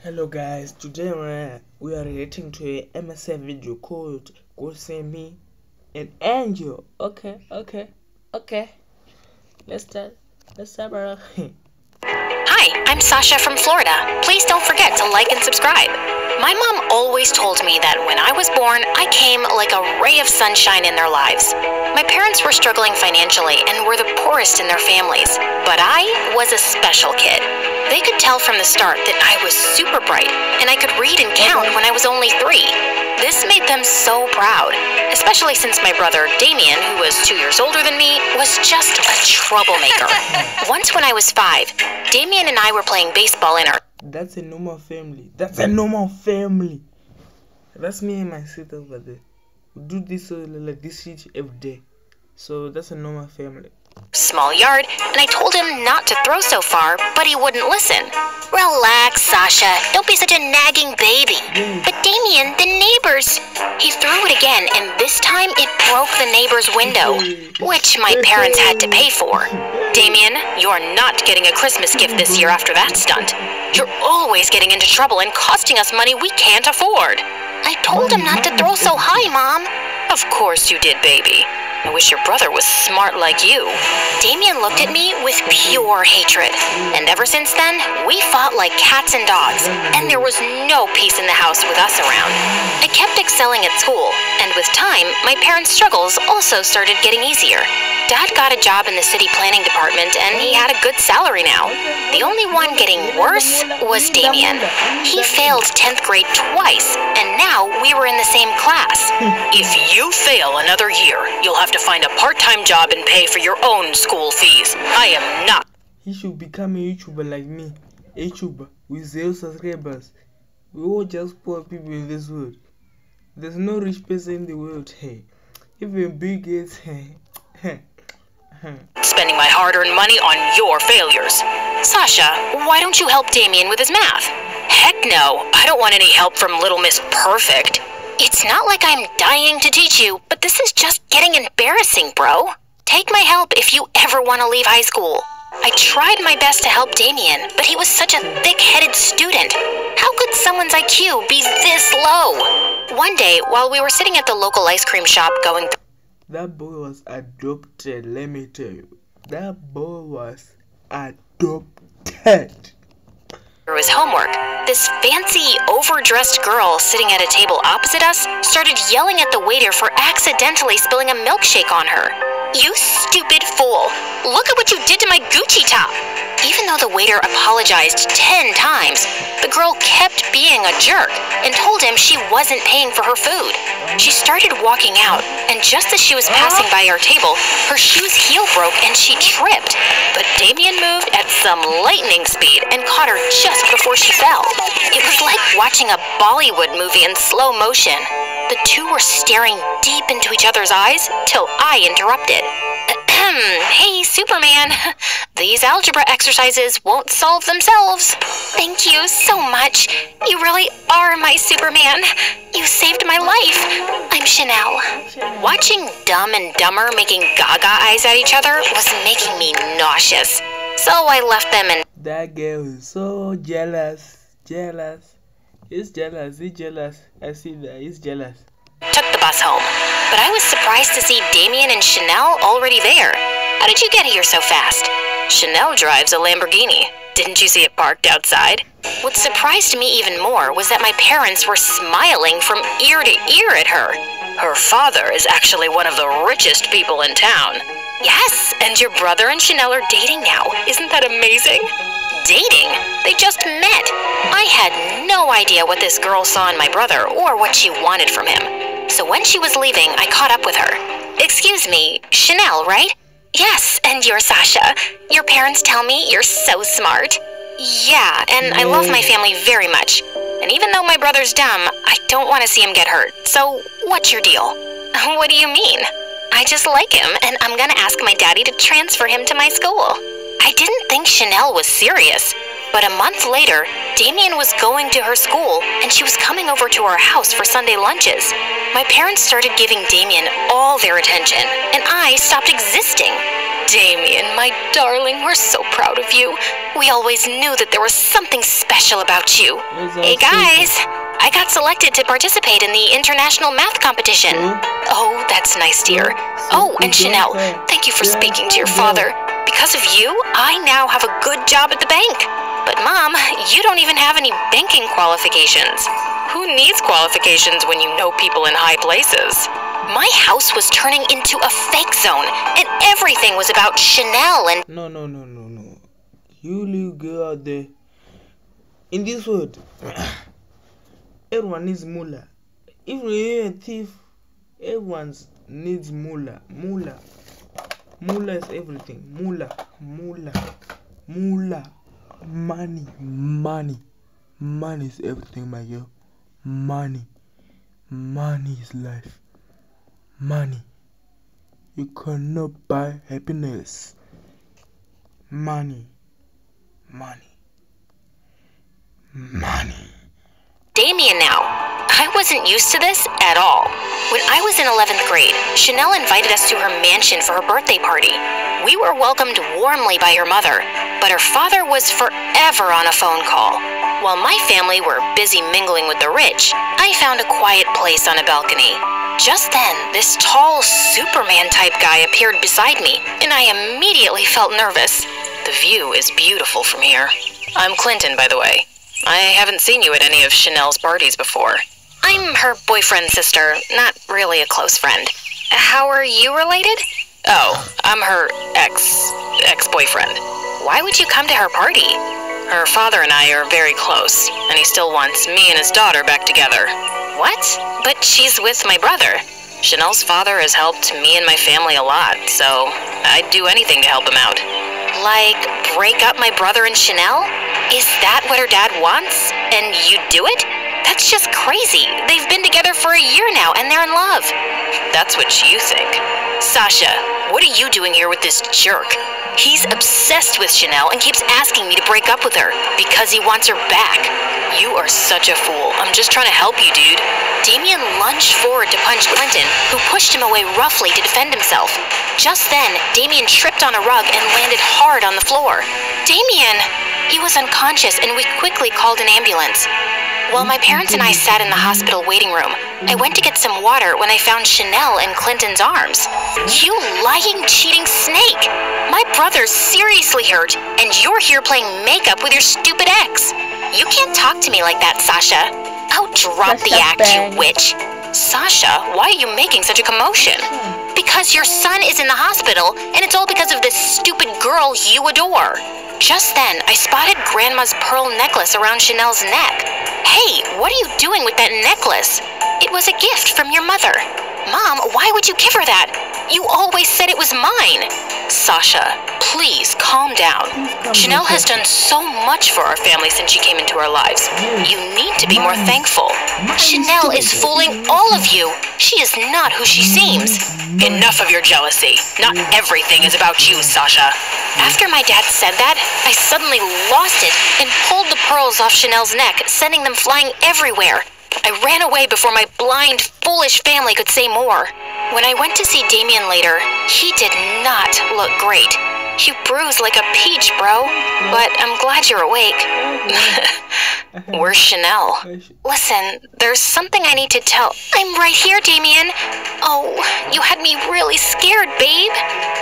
Hello guys, today we are reacting to a MSA video called Go See Me an Angel. Okay. Let's start. Bro. Hi, I'm Sasha from Florida. Please don't forget to like and subscribe. My mom always told me that when I was born, I came like a ray of sunshine in their lives. My parents were struggling financially and were the poorest in their families, but I was a special kid. They could tell from the start that I was super bright, and I could read and count when I was only 3. This made them so proud, especially since my brother, Damien, who was 2 years older than me, was just a troublemaker. Once when I was 5, Damien and I were playing baseball in our... That's a normal family. That's me and my sister over there. We do this like this shit every day. So that's a normal family. Small yard, and I told him not to throw so far, but he wouldn't listen. Relax, Sasha. Don't be such a nagging baby. But Damien, the neighbors... He threw it again, and this time it broke the neighbor's window, which my parents had to pay for. Damien, you're not getting a Christmas gift this year after that stunt. You're always getting into trouble and costing us money we can't afford. I told him not to throw so high, Mom. Of course you did, baby. I wish your brother was smart like you. Damien looked at me with pure hatred, and ever since then, we fought like cats and dogs, and there was no peace in the house with us around. I kept excelling at school, and with time, my parents' struggles also started getting easier. Dad got a job in the city planning department, and he had a good salary now. The only one getting worse was Damien. He failed 10th grade twice, and now we were in the same class. If you fail another year, you'll have to find a part-time job and pay for your own school fees. I am not. He should become a YouTuber like me. A YouTuber with 0 subscribers. We all just poor people in this world. There's no rich person in the world. Hey, even Bill Gates. Spending my hard-earned money on your failures. Sasha, why don't you help Damien with his math? Heck no, I don't want any help from Little Miss Perfect. It's not like I'm dying to teach you, but this is just getting embarrassing, bro. Take my help if you ever want to leave high school. I tried my best to help Damien, but he was such a thick-headed student. How could someone's IQ be this low? One day, while we were sitting at the local ice cream shop going through... That boy was adopted, let me tell you. That boy was adopted. Through his homework, this fancy, overdressed girl sitting at a table opposite us started yelling at the waiter for accidentally spilling a milkshake on her. You stupid fool! Look at what you did to my Gucci top! Even though the waiter apologized 10 times, the girl kept being a jerk and told him she wasn't paying for her food. She started walking out, and just as she was passing by our table, her shoe's heel broke and she tripped. But Damien moved at some lightning speed and caught her just before she fell. It was like watching a Bollywood movie in slow motion. The two were staring deep into each other's eyes till I interrupted. Hey, Superman. These algebra exercises won't solve themselves. Thank you so much. You really are my Superman. You saved my life. I'm Chanel. Watching Dumb and Dumber making gaga eyes at each other was making me nauseous. So I left them and... That girl is so jealous. He's jealous. I see that, he's jealous. Took the bus home, but I was surprised to see Damien and Chanel already there. How did you get here so fast? Chanel drives a Lamborghini. Didn't you see it parked outside? What surprised me even more was that my parents were smiling from ear to ear at her. Her father is actually one of the richest people in town. Yes, and your brother and Chanel are dating now. Isn't that amazing? Dating? They just met. I had no idea what this girl saw in my brother or what she wanted from him. So when she was leaving, I caught up with her. Excuse me, Chanel, right? Yes, and you're Sasha. Your parents tell me you're so smart. Yeah, and I love my family very much. And even though my brother's dumb, I don't want to see him get hurt. So what's your deal? What do you mean? I just like him, and I'm gonna ask my daddy to transfer him to my school. I didn't think Chanel was serious, but a month later, Damien was going to her school, and she was coming over to our house for Sunday lunches. My parents started giving Damien all their attention, and I stopped existing. Damien, my darling, we're so proud of you. We always knew that there was something special about you. Hey guys, I got selected to participate in the international math competition. Oh, that's nice, dear. Oh, and Chanel, thank you for speaking to your father. Because of you, I now have a good job at the bank. But Mom, you don't even have any banking qualifications. Who needs qualifications when you know people in high places? My house was turning into a fake zone, and everything was about Chanel and... No. You little girl out there. In this world, everyone needs moolah. If you're a thief, everyone needs moolah. Moolah is everything. Moolah. Money is everything, my girl. Money is life. Money. You cannot buy happiness. Money. Damien now. I wasn't used to this at all. When I was in 11th grade, Chanel invited us to her mansion for her birthday party. We were welcomed warmly by her mother, but her father was forever on a phone call. While my family were busy mingling with the rich, I found a quiet place on a balcony. Just then, this tall Superman-type guy appeared beside me, and I immediately felt nervous. The view is beautiful from here. I'm Clinton, by the way. I haven't seen you at any of Chanel's parties before. I'm her boyfriend's sister, not really a close friend. How are you related? Oh, I'm her ex-boyfriend. Why would you come to her party? Her father and I are very close, and he still wants me and his daughter back together. What? But she's with my brother. Chanel's father has helped me and my family a lot, so I'd do anything to help him out. Like, break up my brother and Chanel? Is that what her dad wants? And you'd do it? That's just crazy. They've been together for a year now, and they're in love. That's what you think. Sasha, what are you doing here with this jerk? He's obsessed with Chanel and keeps asking me to break up with her because he wants her back. You are such a fool. I'm just trying to help you, dude. Damien lunged forward to punch Clinton, who pushed him away roughly to defend himself. Just then, Damien tripped on a rug and landed hard on the floor. Damien! He was unconscious, and we quickly called an ambulance. While my parents and I sat in the hospital waiting room, I went to get some water when I found Chanel in Clinton's arms. You lying, cheating snake! My brother's seriously hurt, and you're here playing makeup with your stupid ex. You can't talk to me like that, Sasha. Oh, drop the act, you witch. Sasha, why are you making such a commotion? Because your son is in the hospital, and it's all because of this stupid girl you adore. Just then, I spotted Grandma's pearl necklace around Chanel's neck. Hey, what are you doing with that necklace? It was a gift from your mother. Mom, why would you give her that? You always said it was mine. Sasha, please calm down. Chanel has done so much for our family since she came into our lives. You need to be more thankful. Chanel is fooling all of you. She is not who she seems. Enough of your jealousy. Not everything is about you, Sasha. After my dad said that, I suddenly lost it and pulled the pearls off Chanel's neck, sending them flying everywhere. I ran away before my blind, foolish family could say more. When I went to see Damien later, he did not look great. You bruised like a peach, bro. But I'm glad you're awake. Where's Chanel? Listen, there's something I need to tell. I'm right here, Damien. Oh, you had me really scared, babe.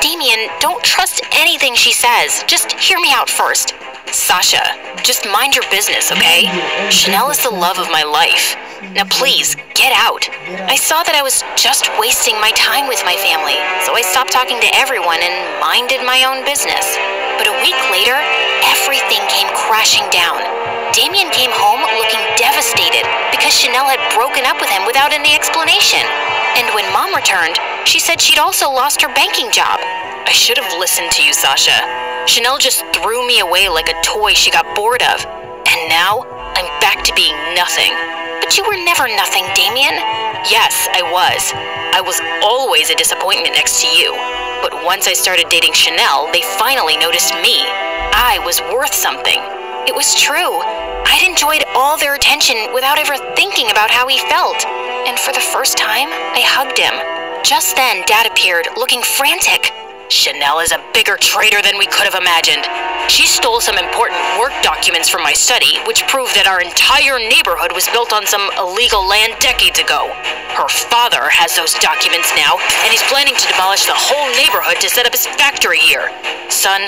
Damien, don't trust anything she says. Just hear me out first. Sasha, just mind your business, okay? Chanel is the love of my life. Now please, get out. I saw that I was just wasting my time with my family, so I stopped talking to everyone and minded my own business. But a week later, everything came crashing down. Damien came home looking devastated because Chanel had broken up with him without any explanation. And when Mom returned, she said she'd also lost her banking job. I should have listened to you, Sasha. Chanel just threw me away like a toy she got bored of. And now, I'm back to being nothing. But you were never nothing, Damien. Yes, I was. I was always a disappointment next to you. But once I started dating Chanel, they finally noticed me. I was worth something. It was true. I'd enjoyed all their attention without ever thinking about how he felt. And for the first time, I hugged him. Just then, Dad appeared, looking frantic. Chanel is a bigger traitor than we could have imagined. She stole some important work documents from my study, which proved that our entire neighborhood was built on some illegal land decades ago. Her father has those documents now, and he's planning to demolish the whole neighborhood to set up his factory here. Son,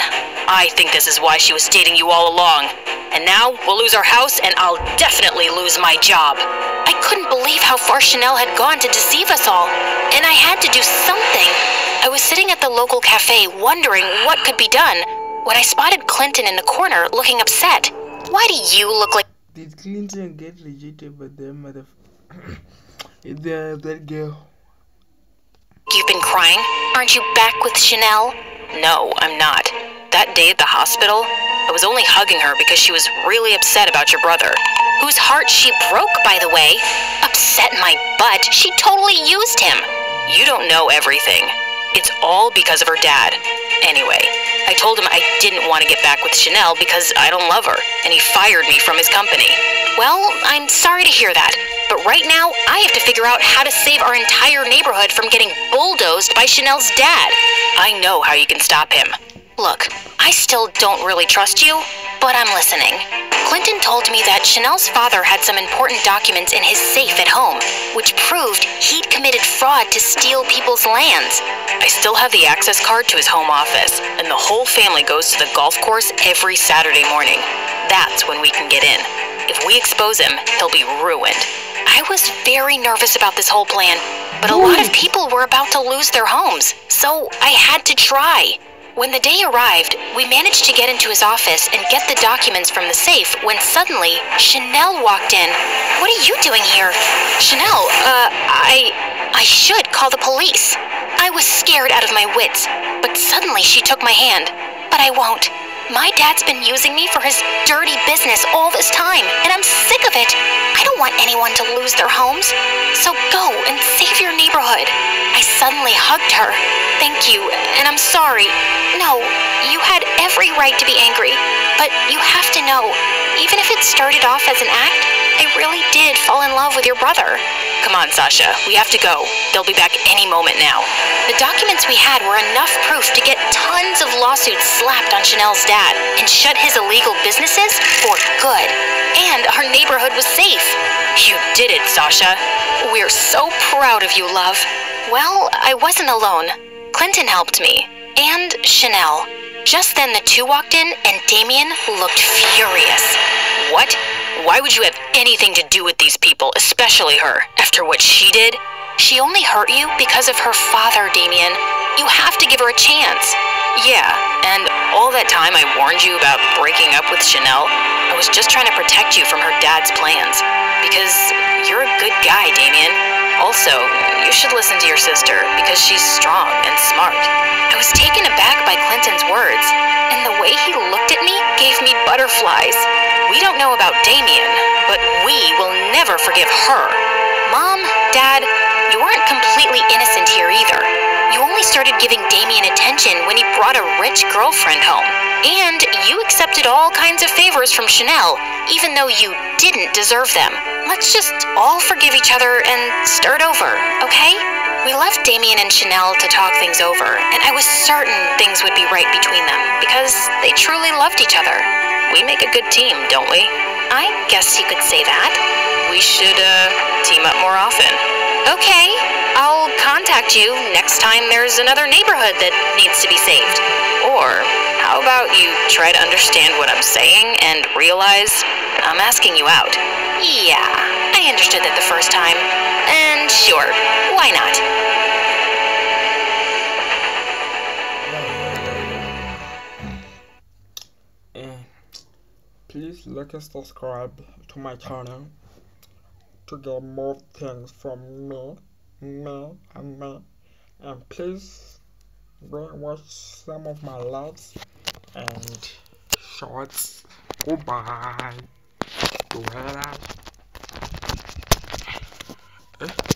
I think this is why she was dating you all along. And now we'll lose our house, and I'll definitely lose my job. I couldn't believe how far Chanel had gone to deceive us all, and I had to do something. I was sitting at the local cafe wondering what could be done when I spotted Clinton in the corner looking upset. Why do you look like... Did Clinton get rejected by the that girl? You've been crying? Aren't you back with Chanel? No, I'm not. That day at the hospital, I was only hugging her because she was really upset about your brother, whose heart she broke, by the way. Upset my butt. She totally used him. You don't know everything. It's all because of her dad. Anyway, I told him I didn't want to get back with Chanel because I don't love her, and he fired me from his company. Well, I'm sorry to hear that, but right now I have to figure out how to save our entire neighborhood from getting bulldozed by Chanel's dad. I know how you can stop him. Look, I still don't really trust you, but I'm listening. Clinton told me that Chanel's father had some important documents in his safe at home, which proved he'd committed fraud to steal people's lands. I still have the access card to his home office, and the whole family goes to the golf course every Saturday morning. That's when we can get in. If we expose him, he'll be ruined. I was very nervous about this whole plan, but a lot of people were about to lose their homes, so I had to try. When the day arrived, we managed to get into his office and get the documents from the safe when suddenly Chanel walked in. What are you doing here? Chanel, I should call the police. I was scared out of my wits, but suddenly she took my hand. But I won't. My dad's been using me for his dirty business all this time, and I'm sick of it. I don't want anyone to lose their homes. So go and save your neighborhood. I suddenly hugged her. Thank you, and I'm sorry. No, you had every right to be angry, but you have to know, even if it started off as an act, I really did fall in love with your brother. Come on, Sasha, we have to go. They'll be back any moment now. The documents we had were enough proof to get tons of lawsuits slapped on Chanel's dad and shut his illegal businesses for good. And our neighborhood was safe. You did it, Sasha. We're so proud of you, love. Well, I wasn't alone. Clinton helped me. And Chanel. Just then the two walked in and Damien looked furious. What? Why would you have anything to do with these people, especially her, after what she did? She only hurt you because of her father, Damien. You have to give her a chance. Yeah, and all that time I warned you about breaking up with Chanel, I was just trying to protect you from her dad's plans. Because you're a good guy, Damien. Also, you should listen to your sister, because she's strong and smart. I was taken aback by Clinton's words, and the way he looked at me gave me butterflies. We don't know about Damien, but we will never forgive her. Mom, Dad, you aren't completely innocent here either. You only started giving Damien attention when he brought a rich girlfriend home. And you accepted all kinds of favors from Chanel, even though you didn't deserve them. Let's just all forgive each other and start over, okay? We left Damien and Chanel to talk things over, and I was certain things would be right between them, because they truly loved each other. We make a good team, don't we? I guess you could say that. We should, team up more often. Okay, I'll contact you next time there's another neighborhood that needs to be saved. Or, how about you try to understand what I'm saying and realize I'm asking you out? Yeah, I understood that the first time. And sure, why not? Please like and subscribe to my channel to get more things from me, and please go and watch some of my lives and shorts. Goodbye. You hear that?